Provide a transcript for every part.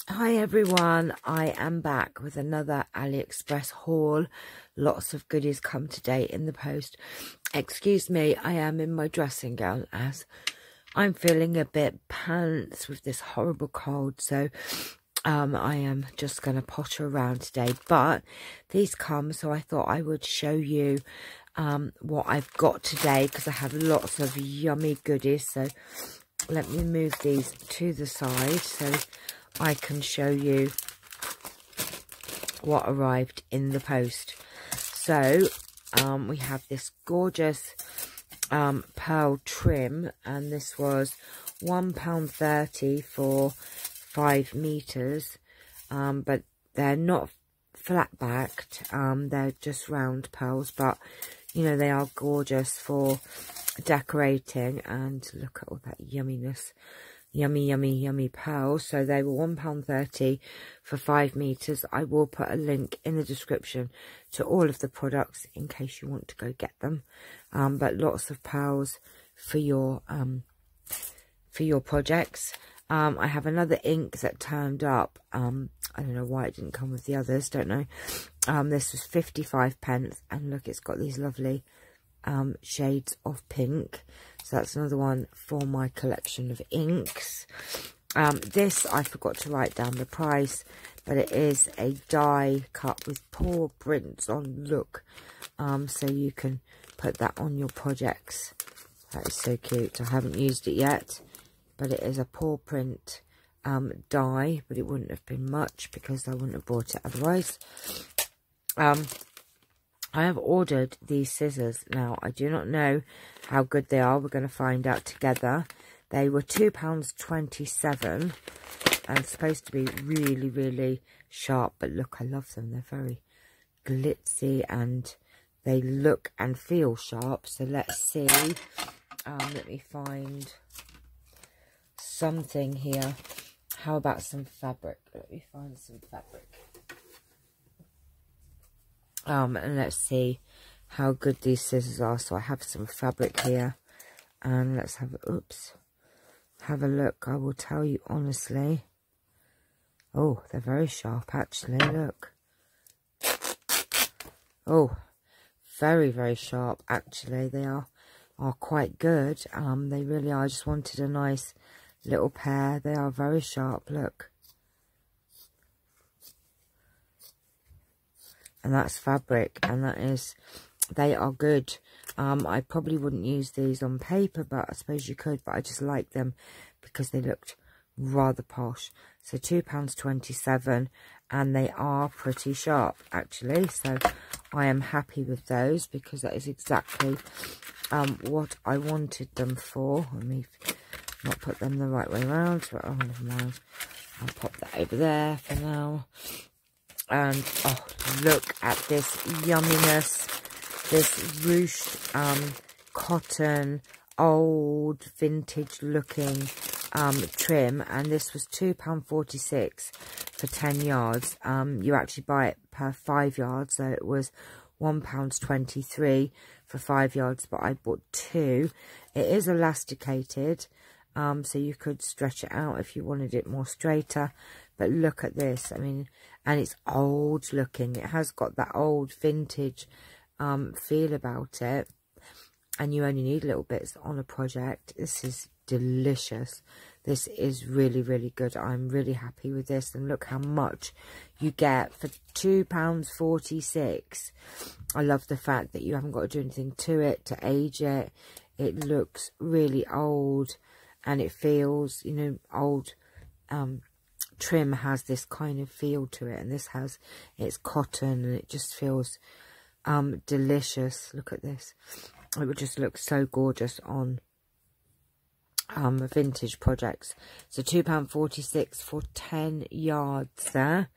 Hi everyone, I am back with another Aliexpress haul. Lots of goodies come today in the post. Excuse me, I am in my dressing gown as I'm feeling a bit pants with this horrible cold, so I am just going to potter around today. But these come, so I thought I would show you what I've got today because I have lots of yummy goodies. So let me move these to the side so I can show you what arrived in the post. So we have this gorgeous pearl trim, and this was £1.30 for 5 meters, but they're not flat backed, they're just round pearls, but you know, they are gorgeous for decorating. And look at all that yumminess. Yummy, yummy, yummy pearls. So they were £1.30 for 5 meters. I will put a link in the description to all of the products in case you want to go get them. But lots of pearls for your projects. I have another ink that turned up. I don't know why it didn't come with the others. Don't know. This was 55p, and look, it's got these lovely shades of pink. So that's another one for my collection of inks. This, I forgot to write down the price, but it is a die cut with paw prints on. Look, so you can put that on your projects. That is so cute. I haven't used it yet, but it is a paw print die, but it wouldn't have been much because I wouldn't have bought it otherwise. I have ordered these scissors. Now, I do not know how good they are. We're going to find out together. They were £2.27 and supposed to be really, really sharp. But look, I love them. They're very glitzy and they look and feel sharp. So let's see. Let me find something here. How about some fabric? Let me find some fabric. And let's see how good these scissors are. So I have some fabric here, and let's have a look. I will tell you honestly. Oh, they're very sharp actually. Look. Oh, very, very sharp actually. They are quite good. They really are. I just wanted a nice little pair. They are very sharp. Look. And that's fabric, and they are good. I probably wouldn't use these on paper, but I suppose you could, but I just like them because they looked rather posh. So £2.27, and they are pretty sharp actually. So I am happy with those because that is exactly what I wanted them for. Let me not put them the right way around. Oh, never mind. I'll pop that over there for now. And oh, look at this yumminess, this ruched cotton, old vintage looking trim, and this was £2.46 for 10 yards. You actually buy it per 5 yards, so it was £1.23 for 5 yards, but I bought 2. It is elasticated, so you could stretch it out if you wanted it more straighter. But look at this, I mean, and it's old looking. It has got that old vintage feel about it. And you only need little bits on a project. This is delicious. This is really, really good. I'm really happy with this. And look how much you get for £2.46. I love the fact that you haven't got to do anything to it to age it. It looks really old and it feels, you know, old. Trim has this kind of feel to it, and this has, it's cotton, and it just feels delicious. Look at this. It would just look so gorgeous on vintage projects. So £2.46 for 10 yards there.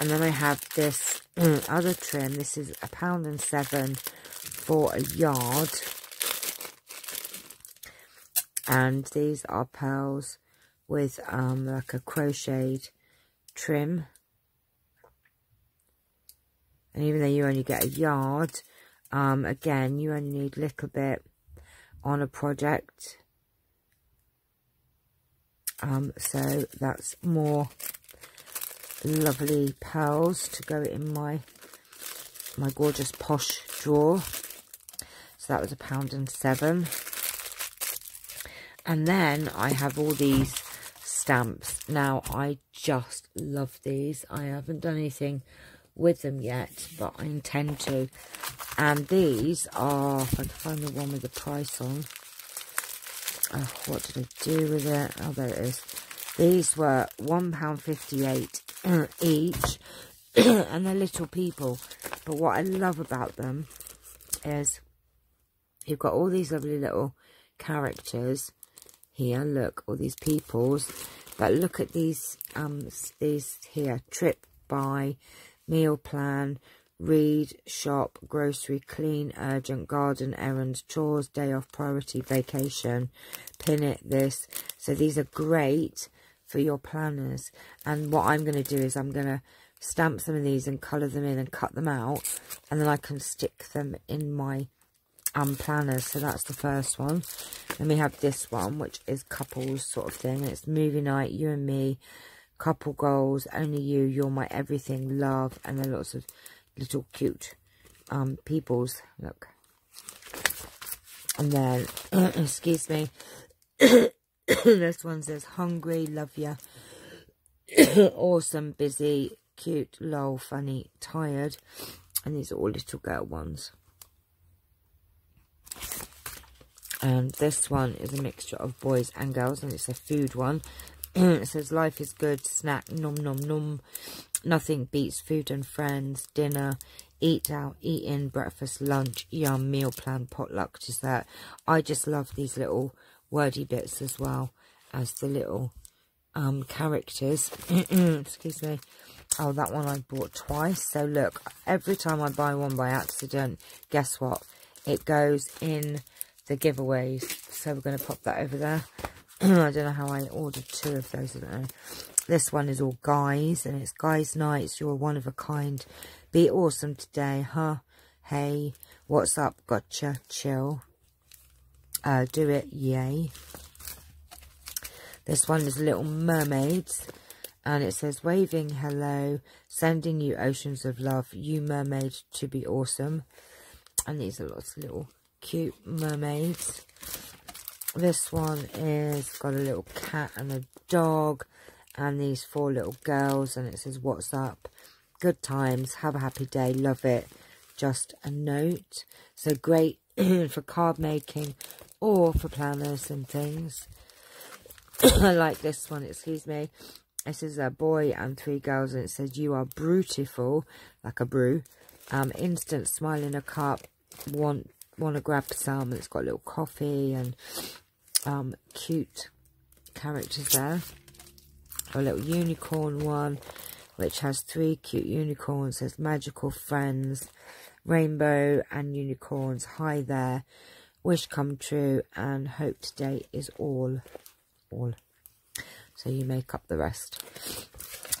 And then I have this other trim. This is £1.07 for a yard, and these are pearls with like a crocheted trim. And even though you only get a yard, again, you only need a little bit on a project. So that's more lovely pearls to go in my gorgeous posh drawer. So that was £1.07. And then I have all these stamps. Now, I just love these. I haven't done anything with them yet, but I intend to. And these are, if I can find the one with the price on. Oh, what did I do with it? Oh, there it is. These were £1.58 each. And they're little people. But what I love about them is you've got all these lovely little characters here. Look, all these peoples. But look at these here. Trip, buy, meal plan, read, shop, grocery, clean, urgent, garden, errands, chores, day off, priority, vacation, pin it, this. So these are great for your planners. And what I'm going to do is I'm going to stamp some of these and colour them in and cut them out. And then I can stick them in my planners. So that's the first one. Then we have this one, which is couples sort of thing. It's movie night, you and me, couple goals, only you, you're my everything, love. And then lots of little cute peoples. Look. And then, excuse me, this one says hungry, love ya, awesome, busy, cute, lol, funny, tired. And these are all little girl ones. And this one is a mixture of boys and girls, and it's a food one. It says life is good, snack, nom nom nom, nothing beats food and friends, dinner, eat out, eat in, breakfast, lunch, yum, meal plan, potluck, dessert. I just love these little wordy bits as well as the little characters. Excuse me. Oh, that one I bought twice. So look, every time I buy one by accident, guess what? It goes in the giveaways. So we're going to pop that over there. I don't know how I ordered two of those. I don't know. This one is all guys, and it's guys' nights. You're one of a kind. Be awesome today, huh? Hey, what's up? Gotcha. Chill. Do it. Yay. This one is Little Mermaids, and it says waving hello, sending you oceans of love. You mermaid to be awesome. And these are lots of little cute mermaids. This one is got a little cat and a dog, and these 4 little girls, and it says what's up, good times, have a happy day, love it, just a note. So great for card making or for planners and things. I like this one, excuse me. This is a boy and 3 girls, and it says you are beautiful, like a brew, instant smile in a cup, want to grab some, and it's got a little coffee and cute characters there. A little unicorn one, which has 3 cute unicorns. Says magical friends, rainbow and unicorns, hi there, wish come true, and hope today is all. So you make up the rest.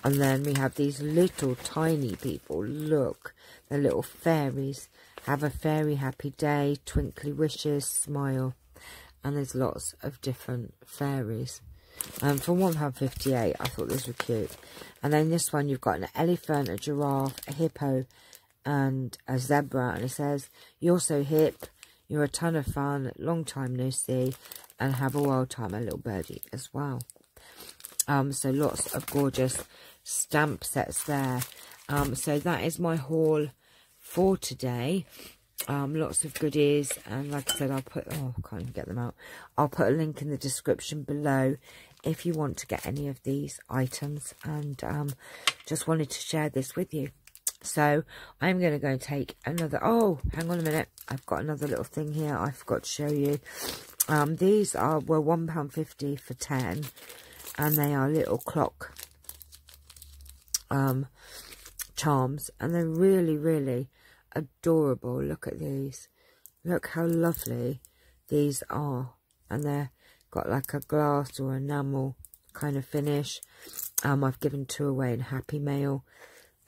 And then we have these little tiny people. Look, they're little fairies. Have a fairy happy day, twinkly wishes, smile. And there's lots of different fairies. For £1.58, I thought these were cute. And then this one, you've got an elephant, a giraffe, a hippo, and a zebra. And it says, you're so hip, you're a ton of fun, long time no see, and have a wild time, a little birdie as well. So lots of gorgeous stamp sets there. So that is my haul for today. Lots of goodies, and like I said, I'll put, oh, I can't even get them out. I'll put a link in the description below if you want to get any of these items, and just wanted to share this with you. So I'm going to go and take another, oh, hang on a minute, I've got another little thing here I forgot to show you. These were £1.50 for 10, and they are little clock charms, and they're really, really adorable. Look at these. Look how lovely these are. And they're got like a glass or enamel kind of finish. I've given 2 away in Happy Mail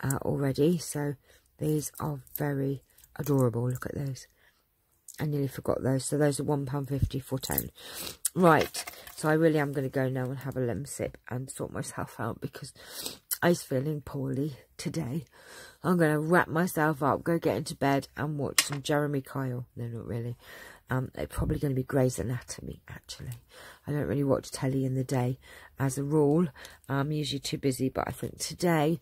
already. So these are very adorable. Look at those. I nearly forgot those. So those are £1.50 for 10. Right. So I really am going to go now and have a lemon sip and sort myself out, because I was feeling poorly today. I'm going to wrap myself up, go get into bed and watch some Jeremy Kyle. No, not really. It's probably going to be Grey's Anatomy, actually. I don't really watch telly in the day as a rule. I'm usually too busy, but I think today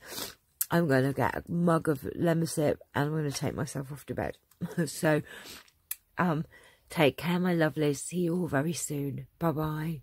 I'm going to get a mug of lemon sip and I'm going to take myself off to bed. So, take care, my lovelies. See you all very soon. Bye-bye.